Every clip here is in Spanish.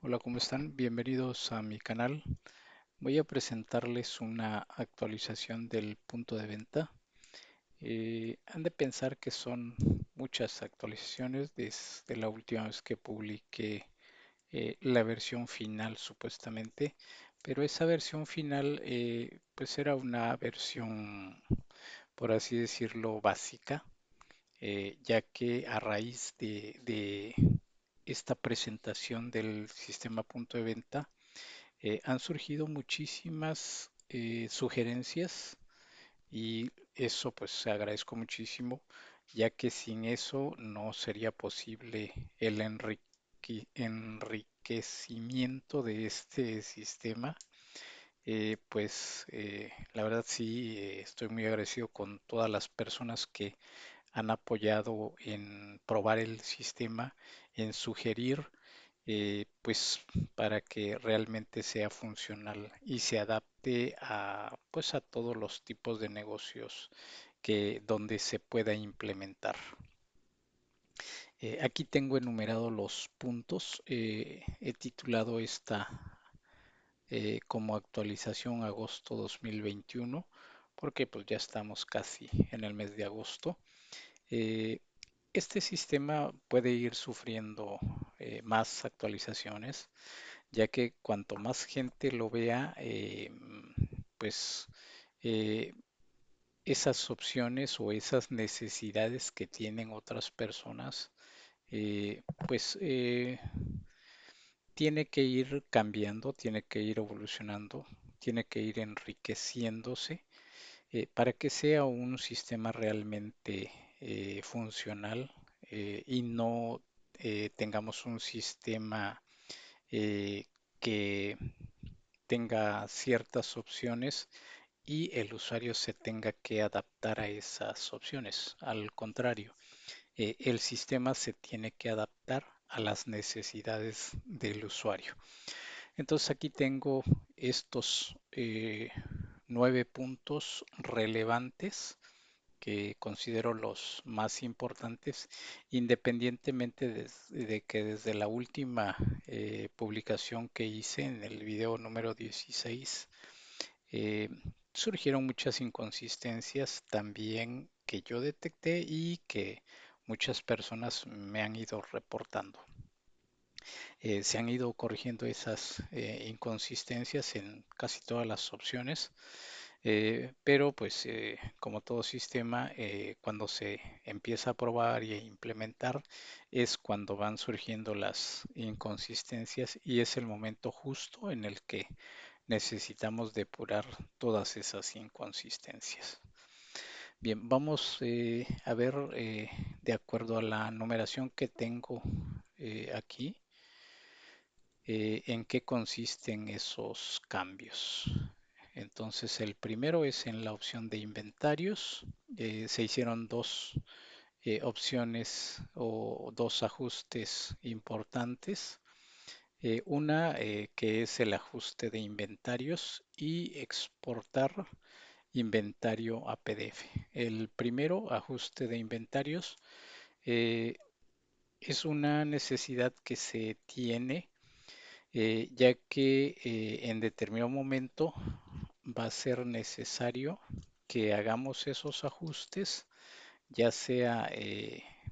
Hola, ¿cómo están? Bienvenidos a mi canal. Voy a presentarles una actualización del punto de venta. Han de pensar que son muchas actualizaciones desde la última vez que publiqué la versión final supuestamente, pero esa versión final pues era una versión, por así decirlo, básica, ya que a raíz de esta presentación del sistema punto de venta, han surgido muchísimas sugerencias y eso pues se agradezco muchísimo, ya que sin eso no sería posible el enriquecimiento de este sistema. La verdad sí, estoy muy agradecido con todas las personas que han apoyado en probar el sistema, en sugerir, pues para que realmente sea funcional y se adapte a, pues a todos los tipos de negocios que donde se pueda implementar. Aquí tengo enumerados los puntos. He titulado esta como actualización agosto 2021 porque pues ya estamos casi en el mes de agosto. Eh, este sistema puede ir sufriendo más actualizaciones, ya que cuanto más gente lo vea, pues eh, esas opciones o esas necesidades que tienen otras personas, pues tiene que ir cambiando, tiene que ir evolucionando, tiene que ir enriqueciéndose para que sea un sistema realmente funcional y no tengamos un sistema eh, que tenga ciertas opciones y el usuario se tenga que adaptar a esas opciones. Al contrario, el sistema se tiene que adaptar a las necesidades del usuario. Entonces aquí tengo estos 9 puntos relevantes que considero los más importantes, independientemente de que desde la última publicación que hice en el video número 16, eh, surgieron muchas inconsistencias también que yo detecté y que muchas personas me han ido reportando. Se han ido corrigiendo esas inconsistencias en casi todas las opciones, pero pues como todo sistema, cuando se empieza a probar y a implementar es cuando van surgiendo las inconsistencias y es el momento justo en el que necesitamos depurar todas esas inconsistencias. Bien, vamos a ver de acuerdo a la numeración que tengo aquí, en qué consisten esos cambios. Entonces, el primero es en la opción de inventarios. Se hicieron dos opciones o dos ajustes importantes. Una que es el ajuste de inventarios y exportar inventario a PDF. El primero, ajuste de inventarios, eh, es una necesidad que se tiene ya que en determinado momento va a ser necesario que hagamos esos ajustes, ya sea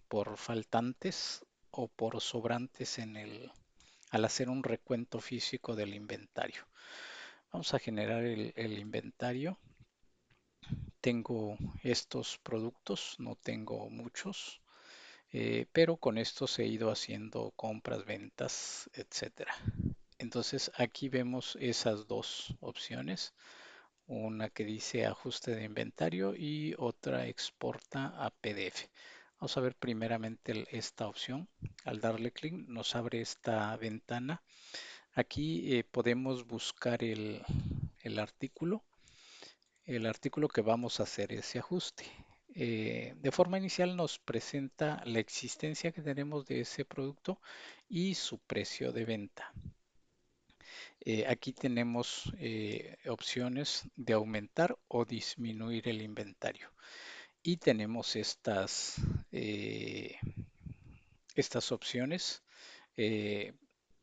por faltantes o por sobrantes al hacer un recuento físico del inventario. Vamos a generar el inventario. Tengo estos productos, no tengo muchos, pero con estos he ido haciendo compras, ventas, etcétera. Entonces aquí vemos esas dos opciones, una que dice ajuste de inventario y otra exporta a PDF. Vamos a ver primeramente esta opción. Al darle clic nos abre esta ventana. Aquí podemos buscar el artículo que vamos a hacer ese ajuste. De forma inicial nos presenta la existencia que tenemos de ese producto y su precio de venta. Aquí tenemos opciones de aumentar o disminuir el inventario. Y tenemos eh, estas opciones. eh,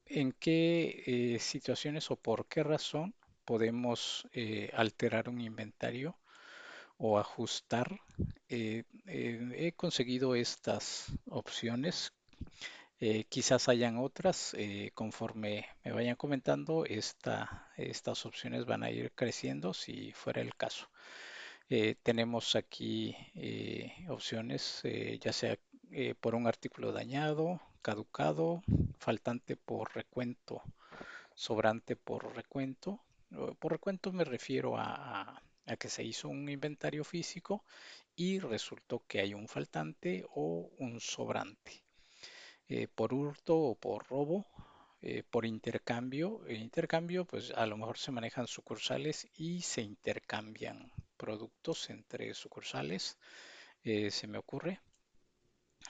¿En qué situaciones o por qué razón podemos alterar un inventario o ajustar? He conseguido estas opciones. Quizás hayan otras. Conforme me vayan comentando, estas opciones van a ir creciendo si fuera el caso. Tenemos aquí opciones, ya sea por un artículo dañado, caducado, faltante por recuento, sobrante por recuento. Por recuento me refiero a que se hizo un inventario físico y resultó que hay un faltante o un sobrante. Por hurto o por robo, por intercambio. Intercambio, pues a lo mejor se manejan sucursales y se intercambian productos entre sucursales, se me ocurre.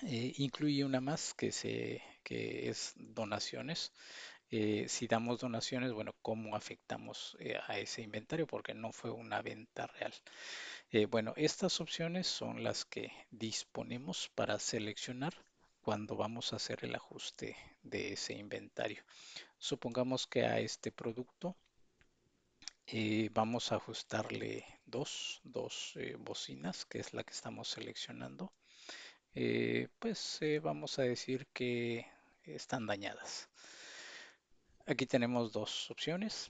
Incluye una más que es donaciones. Si damos donaciones, bueno, ¿cómo afectamos a ese inventario? Porque no fue una venta real. Bueno, estas opciones son las que disponemos para seleccionar cuando vamos a hacer el ajuste de ese inventario. Supongamos que a este producto vamos a ajustarle dos bocinas, que es la que estamos seleccionando. Pues vamos a decir que están dañadas. Aquí tenemos dos opciones.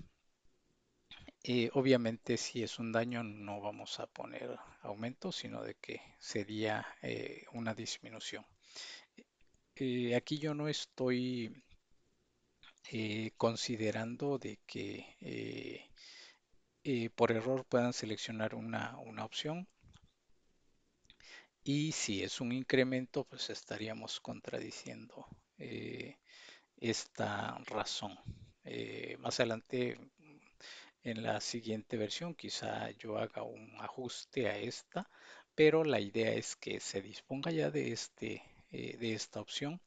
Obviamente si es un daño no vamos a poner aumento, sino de que sería una disminución. Aquí yo no estoy considerando de que por error puedan seleccionar una opción y si es un incremento pues estaríamos contradiciendo eh, esta razón. Más adelante en la siguiente versión quizá yo haga un ajuste a esta, pero la idea es que se disponga ya de esta opción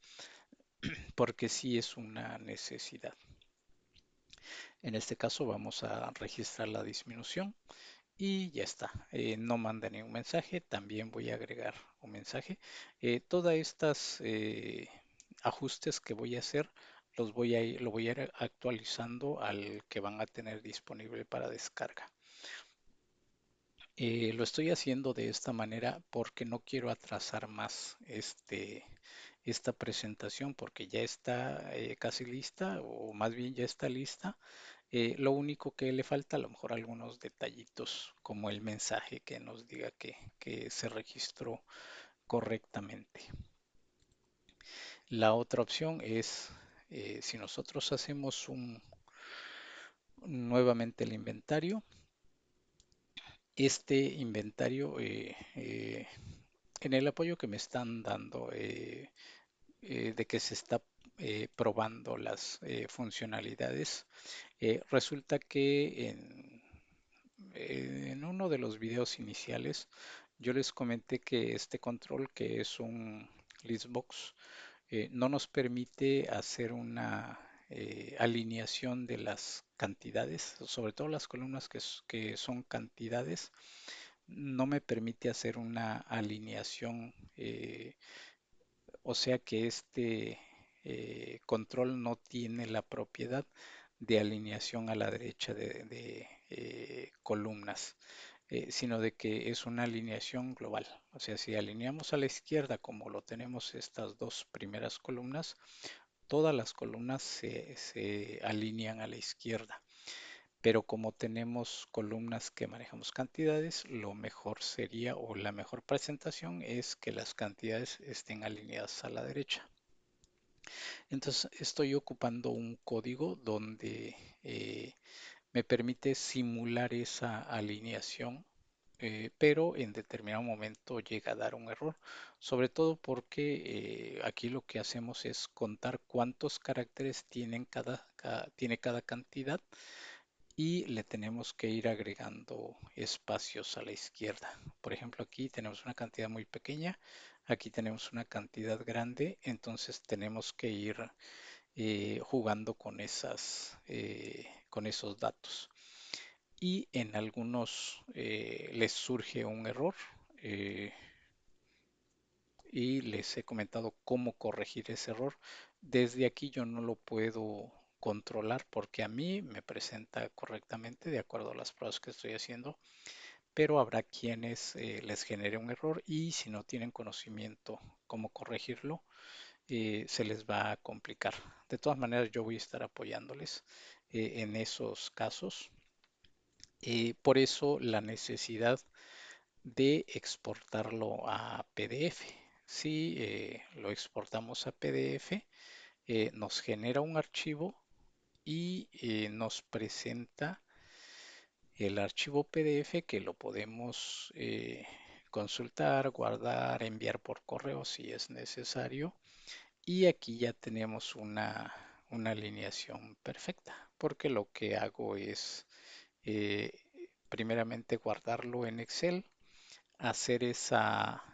porque sí es una necesidad. En este caso vamos a registrar la disminución y ya está. No manda ningún mensaje, también voy a agregar un mensaje. Todas estas ajustes que voy a hacer lo voy a ir actualizando al que van a tener disponible para descarga. Lo estoy haciendo de esta manera porque no quiero atrasar más esta presentación porque ya está casi lista o más bien ya está lista. Lo único que le falta, a lo mejor algunos detallitos, como el mensaje que nos diga que se registró correctamente. La otra opción es, si nosotros hacemos nuevamente el inventario, este inventario, en el apoyo que me están dando, de que se está probando las funcionalidades, resulta que en uno de los videos iniciales yo les comenté que este control, que es un listbox, no nos permite hacer una alineación de las cantidades, sobre todo las columnas que son cantidades, no me permite hacer una alineación, o sea que este control no tiene la propiedad de alineación a la derecha de columnas, sino de que es una alineación global. O sea, si alineamos a la izquierda como lo tenemos estas dos primeras columnas, todas las columnas se alinean a la izquierda. Pero como tenemos columnas que manejamos cantidades, lo mejor sería o la mejor presentación es que las cantidades estén alineadas a la derecha. Entonces estoy ocupando un código donde me permite simular esa alineación, pero en determinado momento llega a dar un error, sobre todo porque aquí lo que hacemos es contar cuántos caracteres tiene cada cantidad y le tenemos que ir agregando espacios a la izquierda. Por ejemplo, aquí tenemos una cantidad muy pequeña, aquí tenemos una cantidad grande, entonces tenemos que ir jugando con esos datos. Y en algunos les surge un error. y les he comentado cómo corregir ese error. Desde aquí yo no lo puedo controlar porque a mí me presenta correctamente de acuerdo a las pruebas que estoy haciendo, pero habrá quienes les genere un error y si no tienen conocimiento cómo corregirlo, se les va a complicar. De todas maneras, yo voy a estar apoyándoles en esos casos. Por eso la necesidad de exportarlo a PDF. Si lo exportamos a PDF, nos genera un archivo y nos presenta el archivo PDF que lo podemos consultar, guardar, enviar por correo si es necesario. Y aquí ya tenemos una alineación perfecta, porque lo que hago es eh, primeramente guardarlo en Excel, hacer esa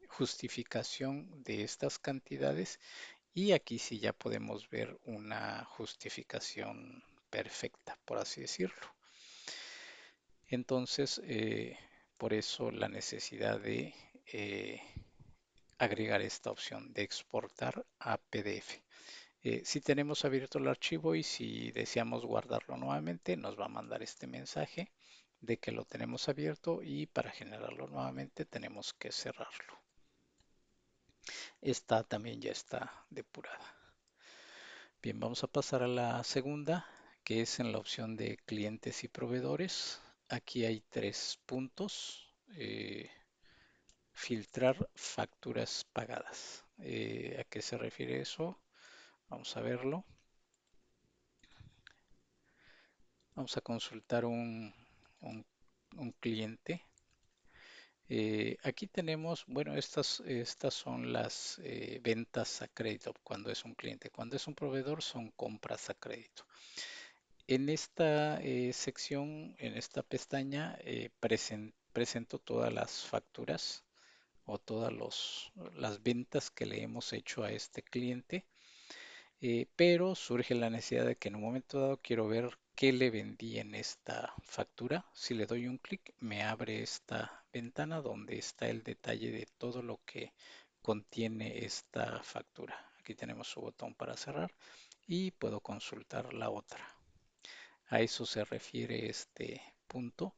justificación de estas cantidades y aquí sí ya podemos ver una justificación perfecta, por así decirlo. Entonces, por eso la necesidad de agregar esta opción de exportar a PDF. Si tenemos abierto el archivo y si deseamos guardarlo nuevamente, nos va a mandar este mensaje de que lo tenemos abierto y para generarlo nuevamente tenemos que cerrarlo. Esta también ya está depurada. Bien, vamos a pasar a la segunda, que es en la opción de clientes y proveedores. Aquí hay tres puntos. Filtrar facturas pagadas. ¿A qué se refiere eso? Vamos a verlo. Vamos a consultar un- un cliente. Aquí tenemos, bueno, estas son las ventas a crédito cuando es un cliente. Cuando es un proveedor son compras a crédito. En esta sección, en esta pestaña, presento todas las facturas o todas las ventas que le hemos hecho a este cliente. Pero surge la necesidad de que en un momento dado quiero ver qué le vendí en esta factura. Si le doy un clic, me abre esta ventana donde está el detalle de todo lo que contiene esta factura. Aquí tenemos su botón para cerrar y puedo consultar la otra. A eso se refiere este punto.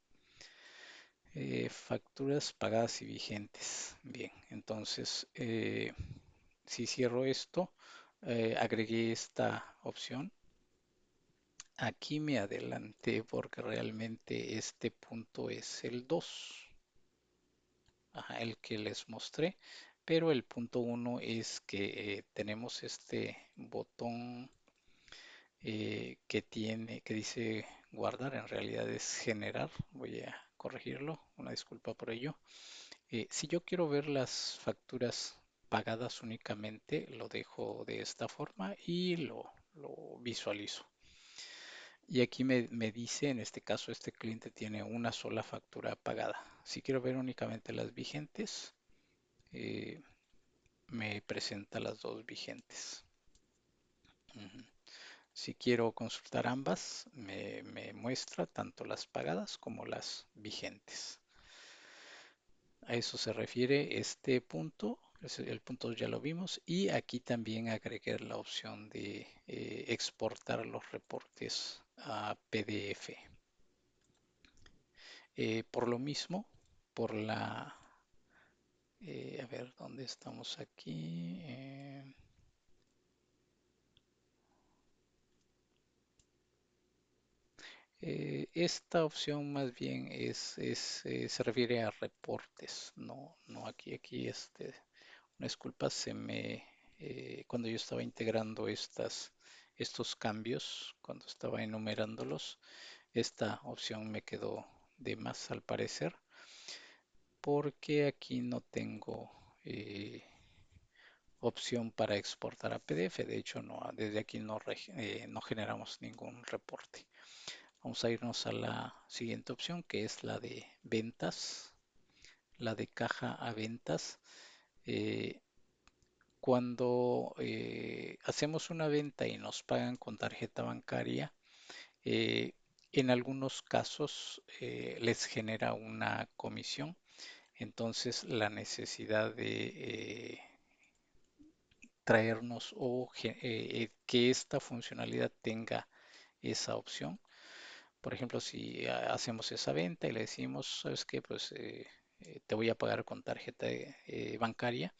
Facturas pagadas y vigentes. Bien, entonces si cierro esto, agregué esta opción. Aquí me adelanté porque realmente este punto es el 2, ajá, el que les mostré, pero el punto uno es que tenemos este botón que dice guardar, en realidad es generar. Voy a corregirlo, una disculpa por ello. Si yo quiero ver las facturas pagadas únicamente, lo dejo de esta forma y lo visualizo. Y aquí me dice, en este caso, este cliente tiene una sola factura pagada. Si quiero ver únicamente las vigentes, eh, me presenta las dos vigentes. Ujú. Si quiero consultar ambas, me muestra tanto las pagadas como las vigentes. A eso se refiere este punto. El punto ya lo vimos. Y aquí también agregué la opción de exportar los reportes a PDF. Por lo mismo, por a ver, ¿dónde estamos aquí? Esta opción más bien se refiere a reportes, no aquí, una disculpa, cuando yo estaba integrando estos cambios, cuando estaba enumerándolos, esta opción me quedó de más al parecer, porque aquí no tengo opción para exportar a PDF. De hecho, desde aquí no generamos ningún reporte. Vamos a irnos a la siguiente opción, que es la de ventas, la de caja a ventas. Eh, Cuando hacemos una venta y nos pagan con tarjeta bancaria, en algunos casos les genera una comisión. Entonces, la necesidad de traernos o que esta funcionalidad tenga esa opción. Por ejemplo, si hacemos esa venta y le decimos, ¿sabes qué? Pues te voy a pagar con tarjeta bancaria,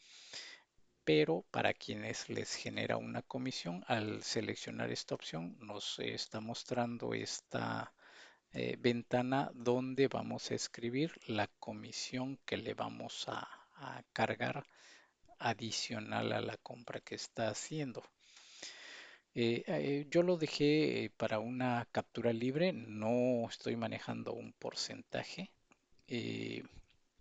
pero para quienes les genera una comisión, al seleccionar esta opción, nos está mostrando esta ventana donde vamos a escribir la comisión que le vamos a cargar adicional a la compra que está haciendo. Yo lo dejé para una captura libre, no estoy manejando un porcentaje. Eh,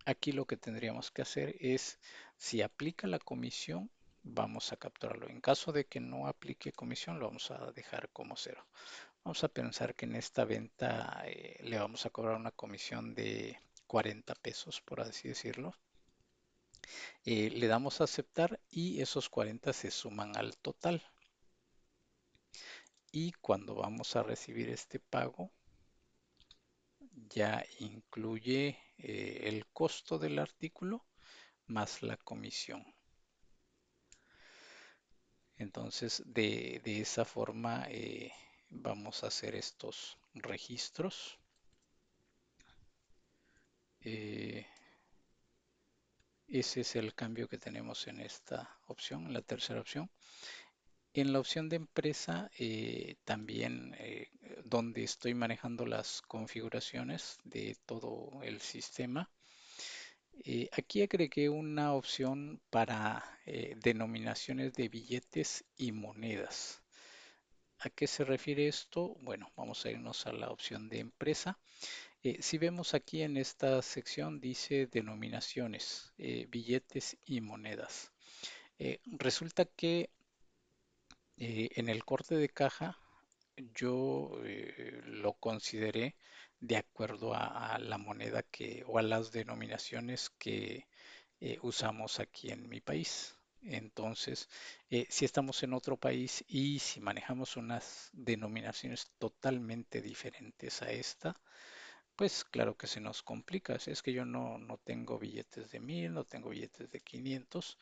Aquí lo que tendríamos que hacer es, si aplica la comisión, vamos a capturarlo. En caso de que no aplique comisión, lo vamos a dejar como cero. Vamos a pensar que en esta venta le vamos a cobrar una comisión de 40 pesos, por así decirlo. Le damos a aceptar y esos 40 se suman al total. Y cuando vamos a recibir este pago, ya incluye el costo del artículo más la comisión. Entonces, de esa forma vamos a hacer estos registros. Eh, Ese es el cambio que tenemos en esta opción, en la tercera opción. En la opción de empresa, también donde estoy manejando las configuraciones de todo el sistema, aquí agregué una opción para denominaciones de billetes y monedas. ¿A qué se refiere esto? Bueno, vamos a irnos a la opción de empresa. Si vemos aquí en esta sección dice denominaciones, billetes y monedas. Resulta que en el corte de caja yo lo consideré de acuerdo a la moneda que o a las denominaciones que usamos aquí en mi país. Entonces, si estamos en otro país y si manejamos unas denominaciones totalmente diferentes a esta, pues claro que se nos complica. Si es que yo no tengo billetes de 1000, no tengo billetes de 500,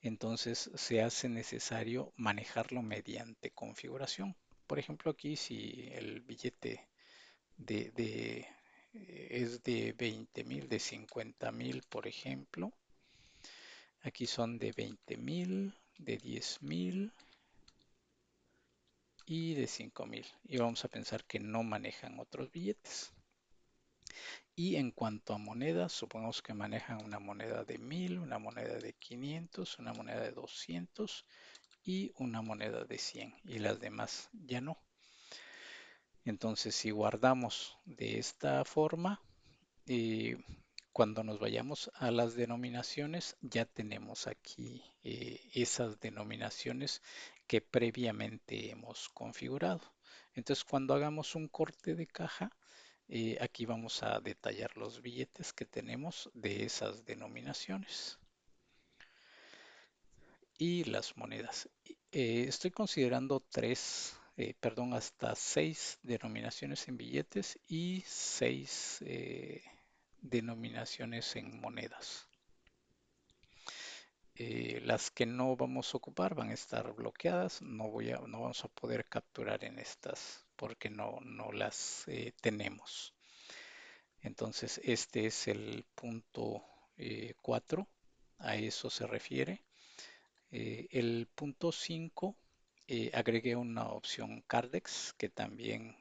entonces se hace necesario manejarlo mediante configuración. Por ejemplo, aquí si el billete es de 20.000, de 50.000, por ejemplo, aquí son de 20.000, de 10.000 y de 5.000. Y vamos a pensar que no manejan otros billetes. Y en cuanto a monedas, supongamos que manejan una moneda de 1000, una moneda de 500, una moneda de 200 y una moneda de 100 y las demás ya no. Entonces, si guardamos de esta forma, eh, cuando nos vayamos a las denominaciones, ya tenemos aquí esas denominaciones que previamente hemos configurado. Entonces, cuando hagamos un corte de caja, aquí vamos a detallar los billetes que tenemos de esas denominaciones y las monedas. Estoy considerando perdón, hasta 6 denominaciones en billetes y 6 denominaciones en monedas. Las que no vamos a ocupar van a estar bloqueadas, no vamos a poder capturar en estas porque no las tenemos. Entonces, este es el punto 4, a eso se refiere. El punto 5, agregué una opción Cardex que también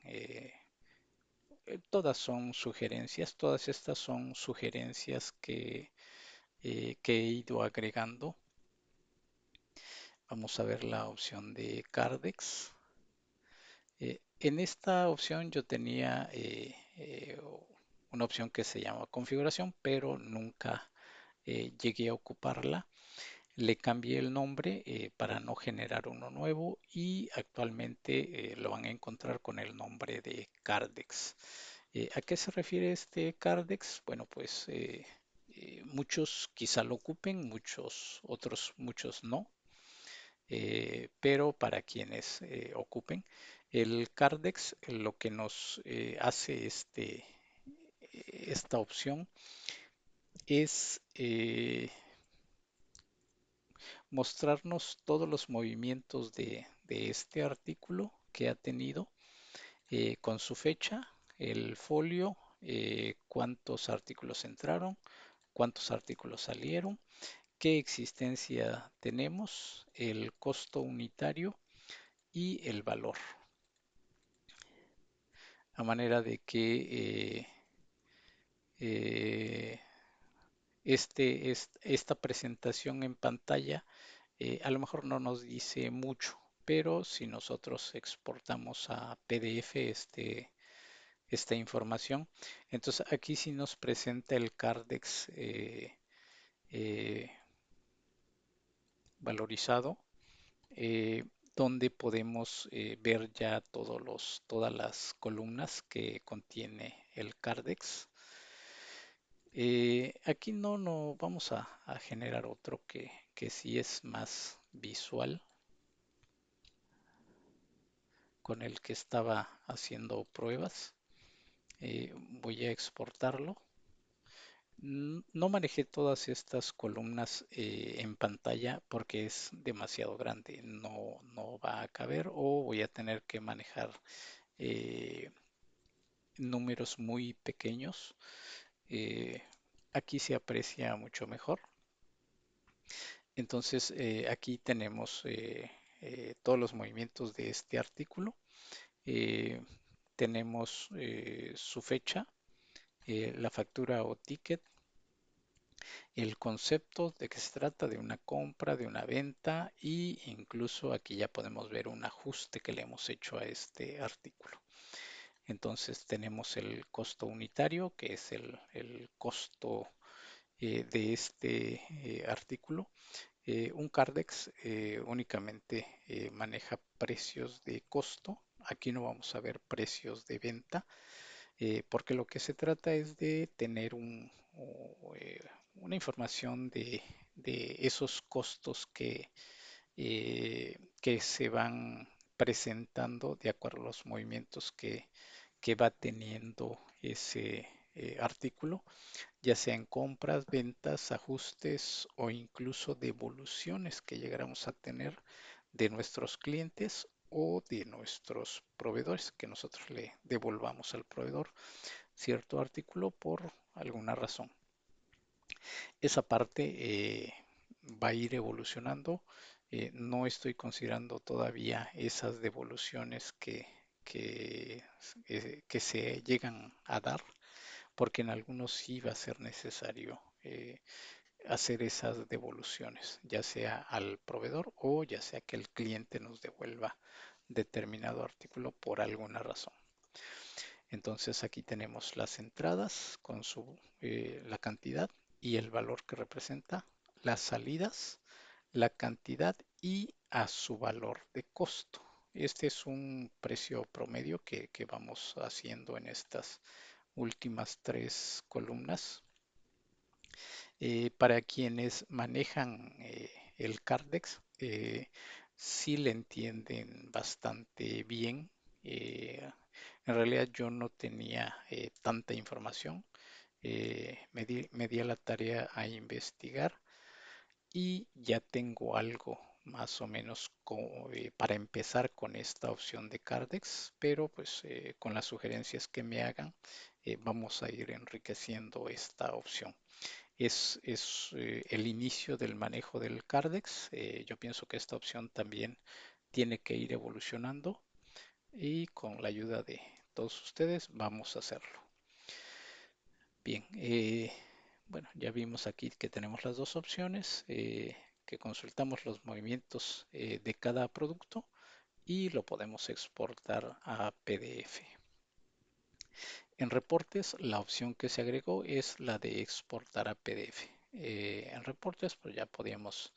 todas son sugerencias, todas estas son sugerencias que he ido agregando. Vamos a ver la opción de Cardex. En esta opción yo tenía una opción que se llama configuración, pero nunca llegué a ocuparla. Le cambié el nombre para no generar uno nuevo y actualmente lo van a encontrar con el nombre de Cardex. ¿A qué se refiere este Cardex? Bueno, pues muchos quizá lo ocupen, muchos no, pero para quienes ocupen, el Cardex lo que nos hace esta opción es mostrarnos todos los movimientos de este artículo que ha tenido con su fecha, el folio, cuántos artículos entraron, cuántos artículos salieron, qué existencia tenemos, el costo unitario y el valor. A manera de que eh, esta presentación en pantalla a lo mejor no nos dice mucho, pero si nosotros exportamos a PDF esta información, entonces aquí sí nos presenta el Cardex eh, valorizado, eh, donde podemos ver ya todas las columnas que contiene el Cardex. Aquí no vamos a generar otro que sí es más visual, con el que estaba haciendo pruebas. Voy a exportarlo. No manejé todas estas columnas en pantalla porque es demasiado grande, no va a caber, o voy a tener que manejar eh, números muy pequeños. Eh, Aquí se aprecia mucho mejor. Entonces aquí tenemos todos los movimientos de este artículo. Eh, Tenemos su fecha, la factura o ticket, el concepto de que se trata de una compra, de una venta, y incluso aquí ya podemos ver un ajuste que le hemos hecho a este artículo. Entonces tenemos el costo unitario, que es el costo de este artículo. Un Cardex únicamente maneja precios de costo. Aquí no vamos a ver precios de venta, porque lo que se trata es de tener una información de esos costos que se van presentando de acuerdo a los movimientos que va teniendo ese artículo, ya sea en compras, ventas, ajustes o incluso devoluciones que llegáramos a tener de nuestros clientes o de nuestros proveedores, que nosotros le devolvamos al proveedor cierto artículo por alguna razón. Esa parte va a ir evolucionando. No estoy considerando todavía esas devoluciones que se llegan a dar, porque en algunos sí va a ser necesario hacer esas devoluciones, ya sea al proveedor o ya sea que el cliente nos devuelva determinado artículo por alguna razón. Entonces aquí tenemos las entradas con la cantidad y el valor que representa, las salidas, la cantidad y a su valor de costo. Este es un precio promedio que vamos haciendo en estas últimas tres columnas. Para quienes manejan el Cardex, sí le entienden bastante bien. Eh, en realidad yo no tenía tanta información. Me di a la tarea a investigar y ya tengo algo más o menos para empezar con esta opción de Cardex, pero pues con las sugerencias que me hagan vamos a ir enriqueciendo esta opción. Es el inicio del manejo del Cardex. Yo pienso que esta opción también tiene que ir evolucionando y con la ayuda de todos ustedes vamos a hacerlo. Bien, bueno, ya vimos aquí que tenemos las dos opciones, que consultamos los movimientos de cada producto y lo podemos exportar a PDF. En reportes, la opción que se agregó es la de exportar a PDF. En reportes, pues ya podíamos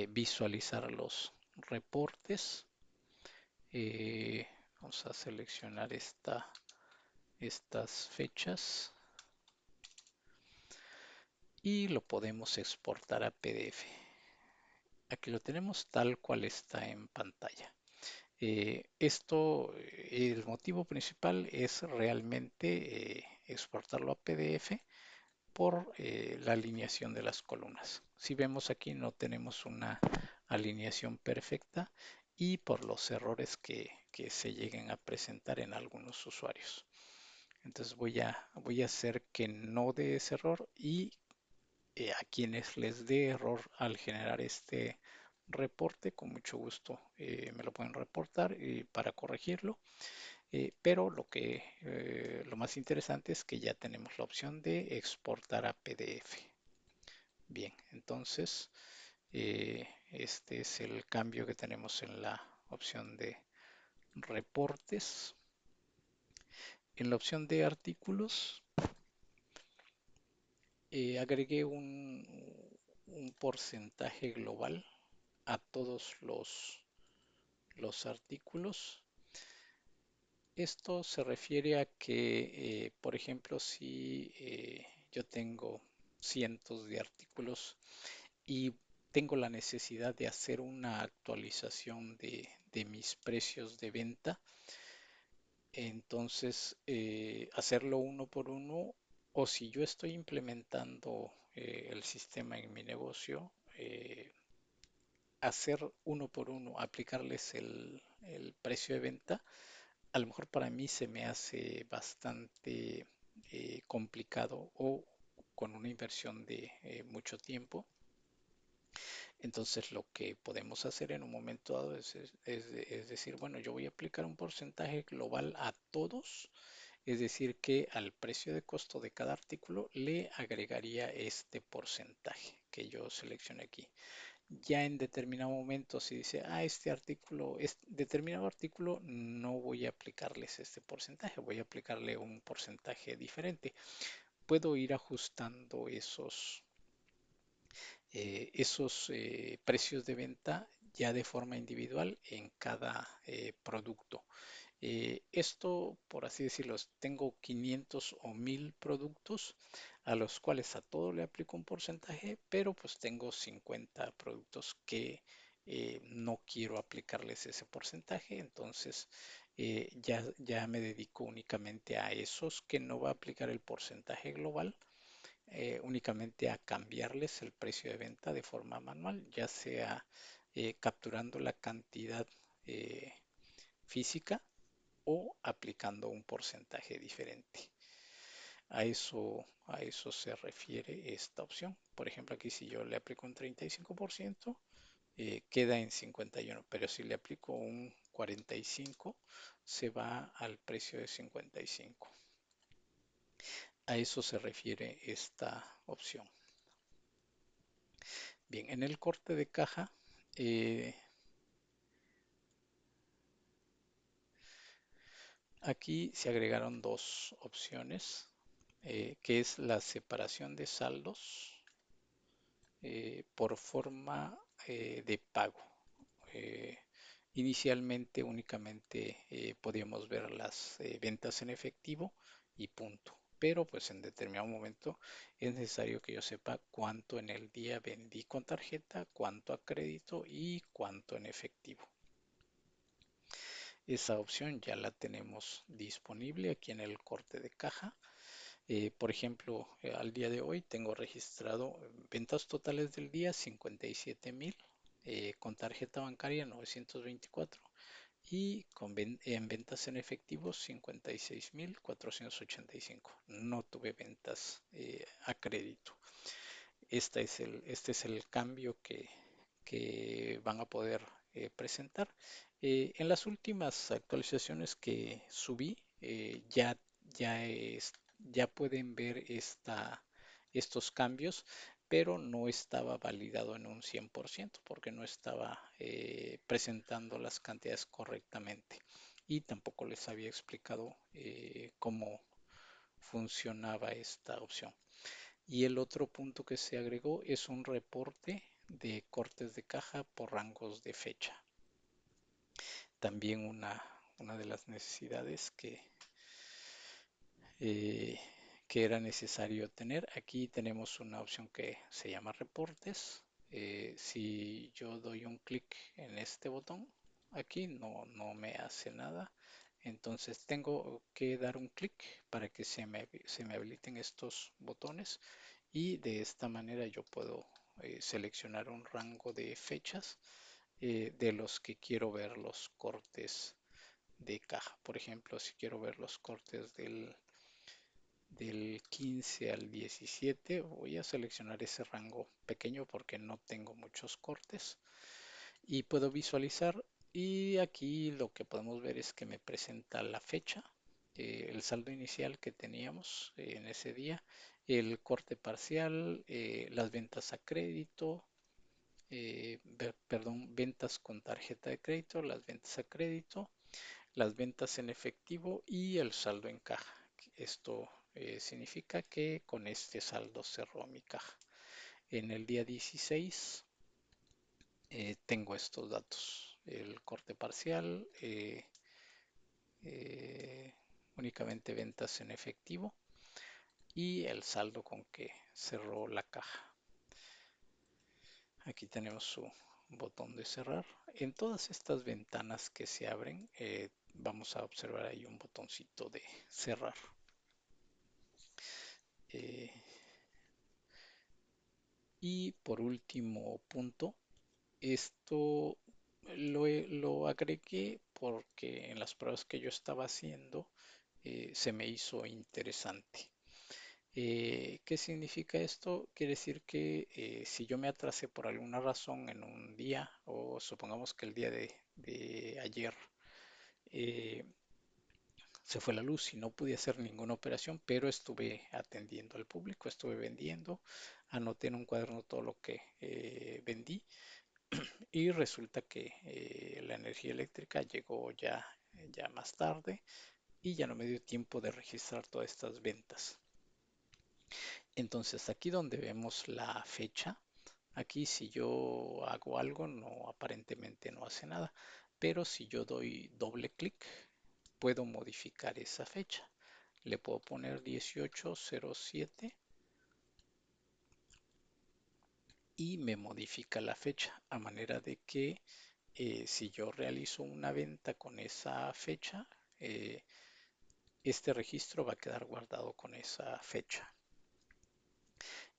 visualizar los reportes. Eh, Vamos a seleccionar estas fechas y lo podemos exportar a PDF. Aquí lo tenemos tal cual está en pantalla. El motivo principal es realmente exportarlo a PDF, por la alineación de las columnas. Si vemos aquí no tenemos una alineación perfecta y por los errores que se lleguen a presentar en algunos usuarios. Entonces voy a hacer que no dé ese error y a quienes les dé error al generar este reporte, con mucho gusto me lo pueden reportar para corregirlo. Pero lo más interesante es que ya tenemos la opción de exportar a PDF. Bien, entonces este es el cambio que tenemos en la opción de reportes. En la opción de artículos agregué un porcentaje global a todos los artículos. Esto se refiere a que, por ejemplo, si yo tengo cientos de artículos y tengo la necesidad de hacer una actualización de mis precios de venta, entonces hacerlo uno por uno, o si yo estoy implementando el sistema en mi negocio, hacer uno por uno, aplicarles el precio de venta, a lo mejor para mí se me hace bastante complicado o con una inversión de mucho tiempo. Entonces lo que podemos hacer en un momento dado es decir, bueno, yo voy a aplicar un porcentaje global a todos, es decir, que al precio de costo de cada artículo le agregaría este porcentaje que yo seleccioné aquí. Ya en determinado momento, si dice, este artículo, determinado artículo, no voy a aplicarles este porcentaje, voy a aplicarle un porcentaje diferente. Puedo ir ajustando esos precios de venta ya de forma individual en cada producto. Esto, por así decirlo, tengo 500 o 1000 productos a los cuales a todo le aplico un porcentaje, pero pues tengo 50 productos que no quiero aplicarles ese porcentaje, entonces ya me dedico únicamente a esos que no va a aplicar el porcentaje global, únicamente a cambiarles el precio de venta de forma manual, ya sea capturando la cantidad física o aplicando un porcentaje diferente. A eso se refiere esta opción. Por ejemplo, aquí si yo le aplico un 35%, queda en 51, pero si le aplico un 45, se va al precio de 55. A eso se refiere esta opción. Bien, en el corte de caja, eh, aquí se agregaron dos opciones, que es la separación de saldos por forma de pago. Eh, Inicialmente únicamente podíamos ver las ventas en efectivo y punto. Pero pues en determinado momento es necesario que yo sepa cuánto en el día vendí con tarjeta, cuánto a crédito y cuánto en efectivo. Esa opción ya la tenemos disponible aquí en el corte de caja. Por ejemplo, al día de hoy tengo registrado ventas totales del día 57,000, con tarjeta bancaria 924 y en ventas en efectivo 56,485. No tuve ventas a crédito. Este es el cambio que van a poder presentar. En las últimas actualizaciones que subí, ya pueden ver estos cambios, pero no estaba validado en un 100% porque no estaba presentando las cantidades correctamente y tampoco les había explicado cómo funcionaba esta opción. Y el otro punto que se agregó es un reporte de cortes de caja por rangos de fecha. También una de las necesidades eh, que era necesario tener. Aquí tenemos una opción que se llama reportes. Si yo doy un clic en este botón, aquí no me hace nada. Entonces tengo que dar un clic para que se me habiliten estos botones y de esta manera yo puedo seleccionar un rango de fechas de los que quiero ver los cortes de caja. Por ejemplo, si quiero ver los cortes del 15 al 17, voy a seleccionar ese rango pequeño porque no tengo muchos cortes y puedo visualizar. Y aquí lo que podemos ver es que me presenta la fecha, el saldo inicial que teníamos en ese día, el corte parcial, las ventas a crédito, perdón, ventas con tarjeta de crédito, las ventas a crédito, las ventas en efectivo y el saldo en caja. Esto significa que con este saldo cerró mi caja. En el día 16 tengo estos datos. El corte parcial, eh, únicamente ventas en efectivo y el saldo con que cerró la caja. Aquí tenemos su botón de cerrar. En todas estas ventanas que se abren, vamos a observar ahí un botoncito de cerrar. Eh, y por último punto, esto lo agregué porque en las pruebas que yo estaba haciendo se me hizo interesante. ¿Qué significa esto? Quiere decir que si yo me atrasé por alguna razón en un día, o supongamos que el día de ayer eh, se fue la luz y no pude hacer ninguna operación, pero estuve atendiendo al público, estuve vendiendo, anoté en un cuaderno todo lo que vendí y resulta que la energía eléctrica llegó ya más tarde y ya no me dio tiempo de registrar todas estas ventas. Entonces aquí donde vemos la fecha, aquí si yo hago algo, no aparentemente no hace nada, pero si yo doy doble clic, puedo modificar esa fecha. Le puedo poner 1807 y me modifica la fecha a manera de que si yo realizo una venta con esa fecha, eh, este registro va a quedar guardado con esa fecha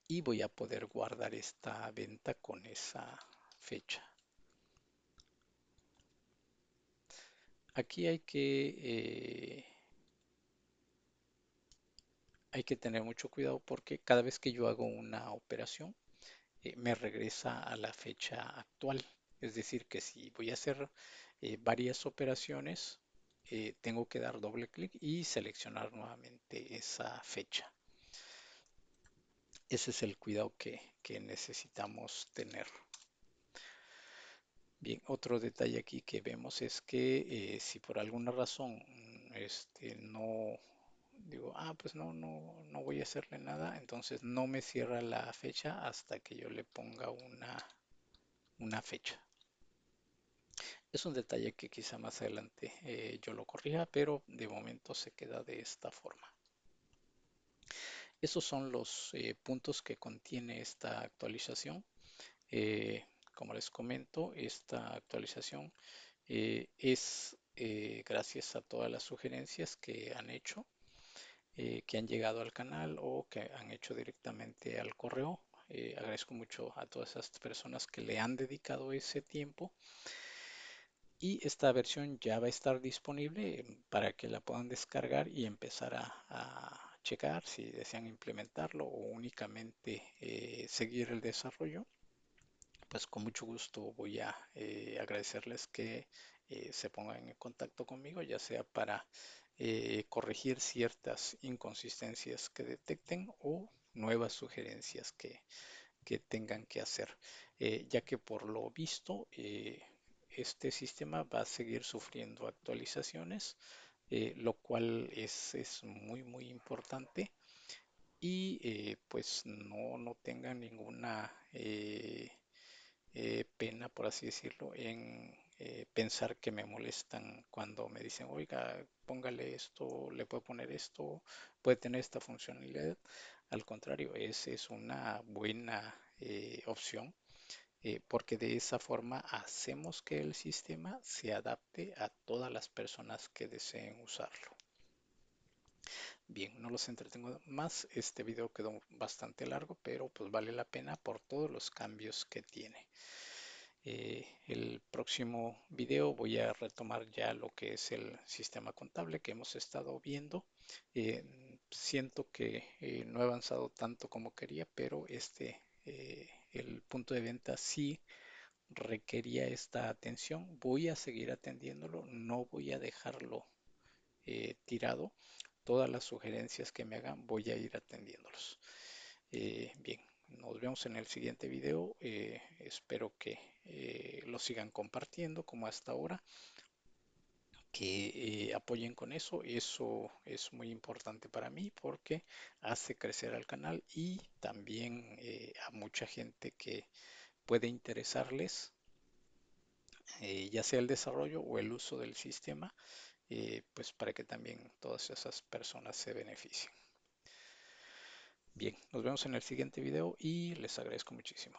y voy a poder guardar esta venta con esa fecha. Aquí hay que tener mucho cuidado porque cada vez que yo hago una operación, me regresa a la fecha actual. Es decir, que si voy a hacer varias operaciones, tengo que dar doble clic y seleccionar nuevamente esa fecha. Ese es el cuidado que necesitamos tener. Bien, otro detalle aquí que vemos es que si por alguna razón no digo, pues no voy a hacerle nada, entonces no me cierra la fecha hasta que yo le ponga una fecha. Es un detalle que quizá más adelante yo lo corrija, pero de momento se queda de esta forma. Esos son los puntos que contiene esta actualización. Como les comento, esta actualización es gracias a todas las sugerencias que han hecho, que han llegado al canal o que han hecho directamente al correo. Agradezco mucho a todas esas personas que le han dedicado ese tiempo y esta versión ya va a estar disponible para que la puedan descargar y empezar a checar si desean implementarlo o únicamente seguir el desarrollo. Pues con mucho gusto voy a agradecerles que se pongan en contacto conmigo, ya sea para corregir ciertas inconsistencias que detecten o nuevas sugerencias que tengan que hacer, ya que por lo visto este sistema va a seguir sufriendo actualizaciones, lo cual es muy importante y pues no tengan ninguna pena, por así decirlo, en pensar que me molestan cuando me dicen, oiga, póngale esto, le puede poner esto, puede tener esta funcionalidad. Al contrario, es una buena opción porque de esa forma hacemos que el sistema se adapte a todas las personas que deseen usarlo. Bien, no los entretengo más. Este video quedó bastante largo, pero pues vale la pena por todos los cambios que tiene. El próximo video voy a retomar ya lo que es el sistema contable que hemos estado viendo. Eh, Siento que no he avanzado tanto como quería, pero el punto de venta sí requería esta atención. Voy a seguir atendiéndolo, no voy a dejarlo tirado. Todas las sugerencias que me hagan voy a ir atendiéndolos. Bien, nos vemos en el siguiente video. Espero que lo sigan compartiendo como hasta ahora, que apoyen con eso. Eso es muy importante para mí porque hace crecer al canal y también a mucha gente que puede interesarles, ya sea el desarrollo o el uso del sistema, pues para que también todas esas personas se beneficien. Bien, nos vemos en el siguiente video y les agradezco muchísimo.